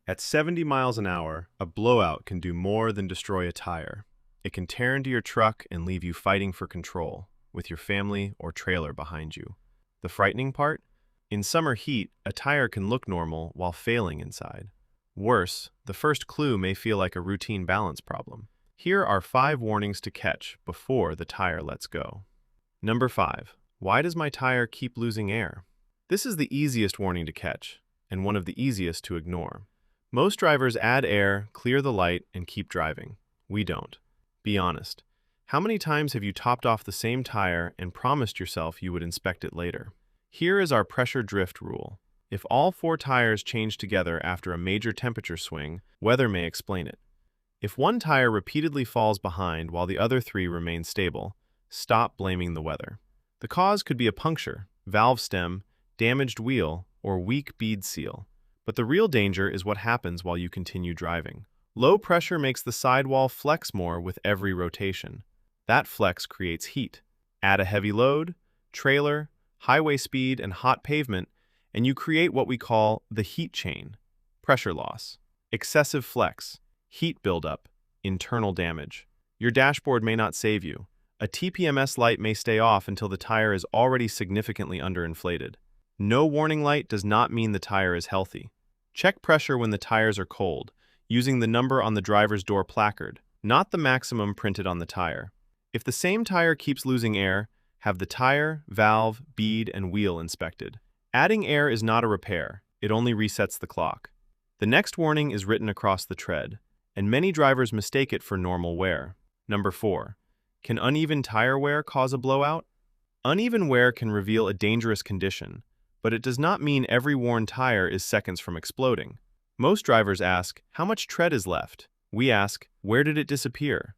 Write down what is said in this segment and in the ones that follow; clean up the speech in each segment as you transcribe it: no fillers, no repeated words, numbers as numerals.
At 70 miles an hour, a blowout can do more than destroy a tire. It can tear into your truck and leave you fighting for control, with your family or trailer behind you. The frightening part? In summer heat, a tire can look normal while failing inside. Worse, the first clue may feel like a routine balance problem. Here are 5 warnings to catch before the tire lets go. Number 5. Why does my tire keep losing air? This is the easiest warning to catch, and one of the easiest to ignore. Most drivers add air, clear the light, and keep driving. We don't. Be honest. How many times have you topped off the same tire and promised yourself you would inspect it later? Here is our pressure drift rule. If all 4 tires change together after a major temperature swing, weather may explain it. If one tire repeatedly falls behind while the other 3 remain stable, stop blaming the weather. The cause could be a puncture, valve stem, damaged wheel, or weak bead seal. But the real danger is what happens while you continue driving. Low pressure makes the sidewall flex more with every rotation. That flex creates heat. Add a heavy load, trailer, highway speed, and hot pavement, and you create what we call the heat chain. Pressure loss, excessive flex, heat buildup, internal damage. Your dashboard may not save you. A TPMS light may stay off until the tire is already significantly underinflated. No warning light does not mean the tire is healthy. Check pressure when the tires are cold, using the number on the driver's door placard, not the maximum printed on the tire. If the same tire keeps losing air, have the tire, valve, bead, and wheel inspected. Adding air is not a repair, it only resets the clock. The next warning is written across the tread, and many drivers mistake it for normal wear. Number 4. Can uneven tire wear cause a blowout? Uneven wear can reveal a dangerous condition, but it does not mean every worn tire is seconds from exploding. Most drivers ask, how much tread is left? We ask, where did it disappear?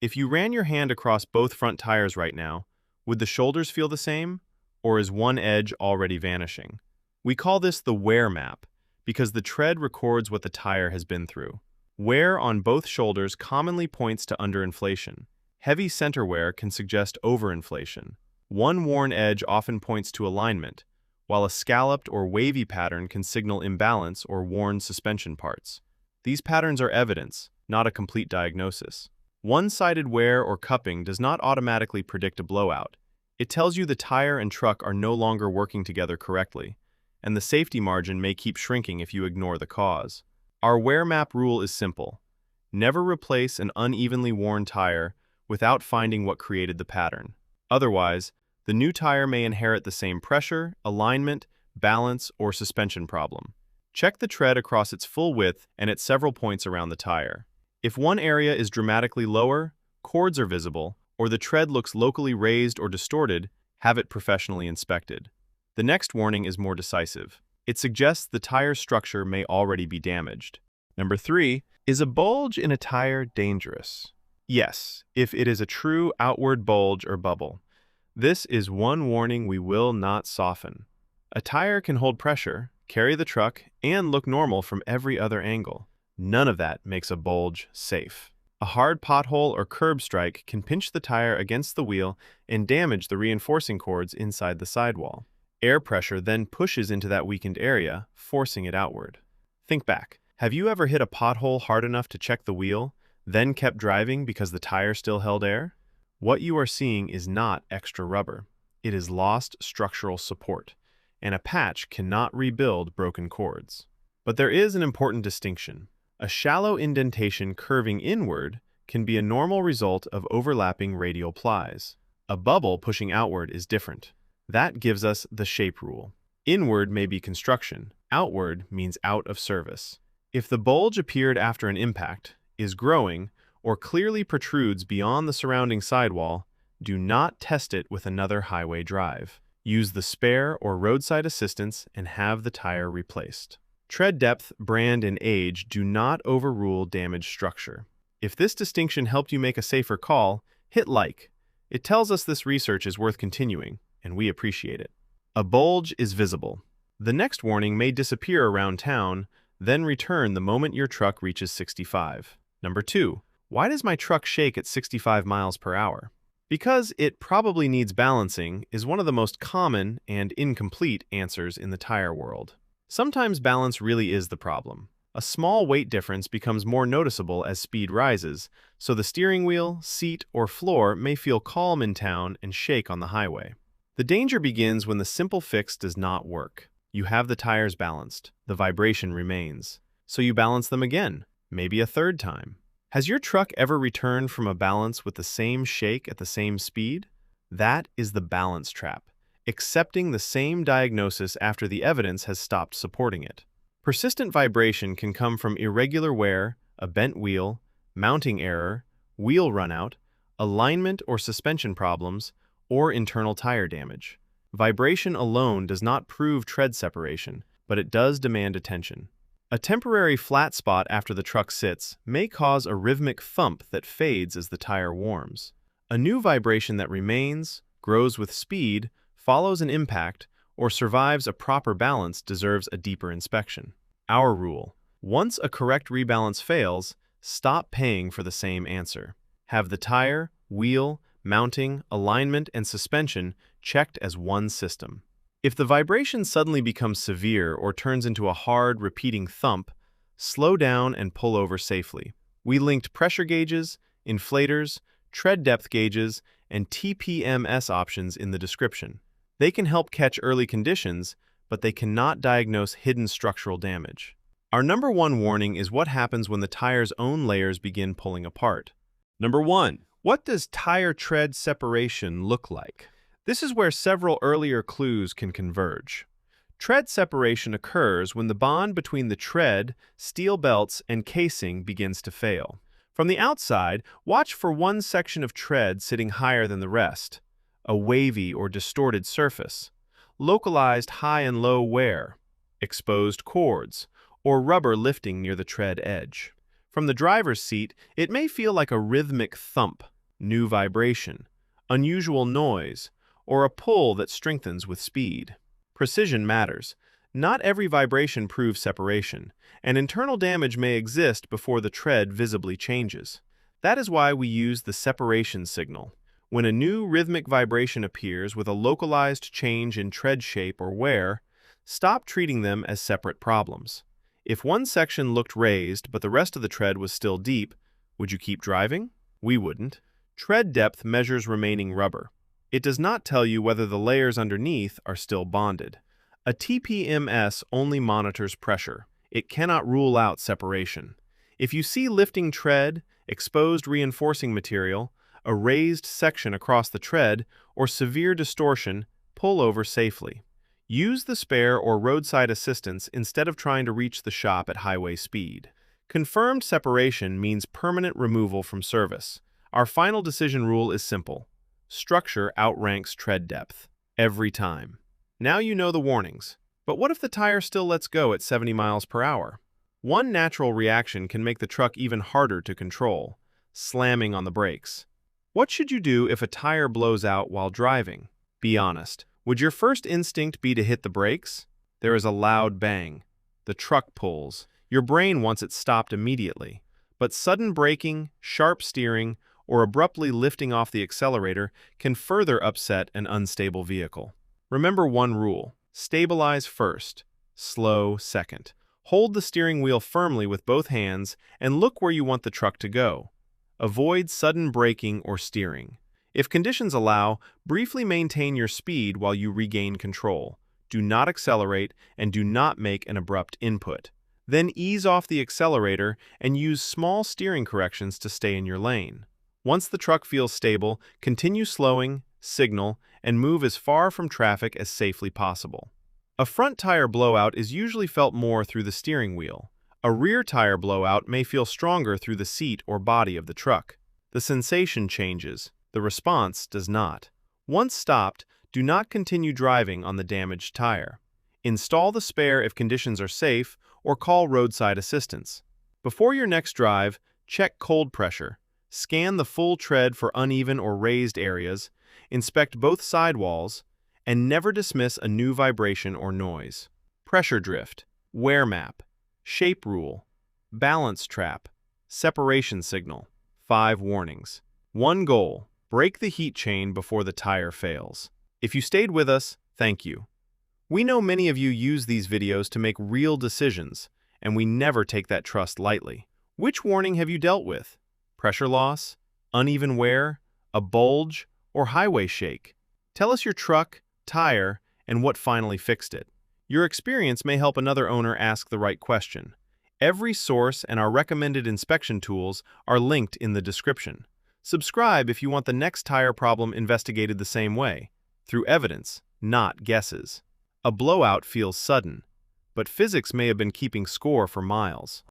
If you ran your hand across both front tires right now, would the shoulders feel the same? Or is one edge already vanishing? We call this the wear map, because the tread records what the tire has been through. Wear on both shoulders commonly points to underinflation. Heavy center wear can suggest overinflation. One worn edge often points to alignment, while a scalloped or wavy pattern can signal imbalance or worn suspension parts. These patterns are evidence, not a complete diagnosis. One-sided wear or cupping does not automatically predict a blowout. It tells you the tire and truck are no longer working together correctly, and the safety margin may keep shrinking if you ignore the cause. Our wear map rule is simple. Never replace an unevenly worn tire without finding what created the pattern. Otherwise, the new tire may inherit the same pressure, alignment, balance, or suspension problem. Check the tread across its full width and at several points around the tire. If one area is dramatically lower, cords are visible, or the tread looks locally raised or distorted, have it professionally inspected. The next warning is more decisive. It suggests the tire structure may already be damaged. Number 3, is a bulge in a tire dangerous? Yes, if it is a true outward bulge or bubble. This is one warning we will not soften. A tire can hold pressure, carry the truck, and look normal from every other angle. None of that makes a bulge safe. A hard pothole or curb strike can pinch the tire against the wheel and damage the reinforcing cords inside the sidewall. Air pressure then pushes into that weakened area, forcing it outward. Think back. Have you ever hit a pothole hard enough to check the wheel, then kept driving because the tire still held air? What you are seeing is not extra rubber. It is lost structural support, and a patch cannot rebuild broken cords. But there is an important distinction. A shallow indentation curving inward can be a normal result of overlapping radial plies. A bubble pushing outward is different. That gives us the shape rule. Inward may be construction, outward means out of service. If the bulge appeared after an impact, is growing, or clearly protrudes beyond the surrounding sidewall, do not test it with another highway drive. Use the spare or roadside assistance and have the tire replaced. Tread depth, brand, and age do not overrule damaged structure. If this distinction helped you make a safer call, hit like. It tells us this research is worth continuing, and we appreciate it. A bulge is visible. The next warning may disappear around town, then return the moment your truck reaches 65. Number 2. Why does my truck shake at 65 miles per hour? Because it probably needs balancing is one of the most common and incomplete answers in the tire world. Sometimes balance really is the problem. A small weight difference becomes more noticeable as speed rises, so the steering wheel, seat, or floor may feel calm in town and shake on the highway. The danger begins when the simple fix does not work. You have the tires balanced, the vibration remains. So you balance them again, maybe a third time. Has your truck ever returned from a balance with the same shake at the same speed? That is the balance trap, accepting the same diagnosis after the evidence has stopped supporting it. Persistent vibration can come from irregular wear, a bent wheel, mounting error, wheel runout, alignment or suspension problems, or internal tire damage. Vibration alone does not prove tread separation, but it does demand attention. A temporary flat spot after the truck sits may cause a rhythmic thump that fades as the tire warms. A new vibration that remains, grows with speed, follows an impact, or survives a proper balance deserves a deeper inspection. Our rule: once a correct rebalance fails, stop paying for the same answer. Have the tire, wheel, mounting, alignment, and suspension checked as one system. If the vibration suddenly becomes severe or turns into a hard, repeating thump, slow down and pull over safely. We linked pressure gauges, inflators, tread depth gauges, and TPMS options in the description. They can help catch early conditions, but they cannot diagnose hidden structural damage. Our number one warning is what happens when the tire's own layers begin pulling apart. Number 1. What does tire tread separation look like? This is where several earlier clues can converge. Tread separation occurs when the bond between the tread, steel belts, and casing begins to fail. From the outside, watch for one section of tread sitting higher than the rest, a wavy or distorted surface, localized high and low wear, exposed cords, or rubber lifting near the tread edge. From the driver's seat, it may feel like a rhythmic thump, new vibration, unusual noise, or a pull that strengthens with speed. Precision matters. Not every vibration proves separation, and internal damage may exist before the tread visibly changes. That is why we use the separation signal. When a new rhythmic vibration appears with a localized change in tread shape or wear, stop treating them as separate problems. If one section looked raised but the rest of the tread was still deep, would you keep driving? We wouldn't. Tread depth measures remaining rubber. It does not tell you whether the layers underneath are still bonded. A TPMS only monitors pressure. It cannot rule out separation. If you see lifting tread, exposed reinforcing material, a raised section across the tread, or severe distortion, pull over safely. Use the spare or roadside assistance instead of trying to reach the shop at highway speed. Confirmed separation means permanent removal from service. Our final decision rule is simple. Structure outranks tread depth. Every time. Now you know the warnings. But what if the tire still lets go at 70 miles per hour? One natural reaction can make the truck even harder to control, slamming on the brakes. What should you do if a tire blows out while driving? Be honest. Would your first instinct be to hit the brakes? There is a loud bang. The truck pulls. Your brain wants it stopped immediately. But sudden braking, sharp steering, or abruptly lifting off the accelerator can further upset an unstable vehicle. Remember one rule: stabilize first, slow second. Hold the steering wheel firmly with both hands and look where you want the truck to go. Avoid sudden braking or steering. If conditions allow, briefly maintain your speed while you regain control. Do not accelerate and do not make an abrupt input. Then ease off the accelerator and use small steering corrections to stay in your lane. Once the truck feels stable, continue slowing, signal, and move as far from traffic as safely possible. A front tire blowout is usually felt more through the steering wheel. A rear tire blowout may feel stronger through the seat or body of the truck. The sensation changes. The response does not. Once stopped, do not continue driving on the damaged tire. Install the spare if conditions are safe, or call roadside assistance. Before your next drive, check cold pressure. Scan the full tread for uneven or raised areas, inspect both sidewalls, and never dismiss a new vibration or noise. Pressure drift, wear map, shape rule, balance trap, separation signal. 5 warnings. 1 goal: break the heat chain before the tire fails. If you stayed with us, thank you. We know many of you use these videos to make real decisions, and we never take that trust lightly. Which warning have you dealt with? Pressure loss, uneven wear, a bulge, or highway shake? Tell us your truck, tire, and what finally fixed it. Your experience may help another owner ask the right question. Every source and our recommended inspection tools are linked in the description. Subscribe if you want the next tire problem investigated the same way, through evidence, not guesses. A blowout feels sudden, but physics may have been keeping score for miles.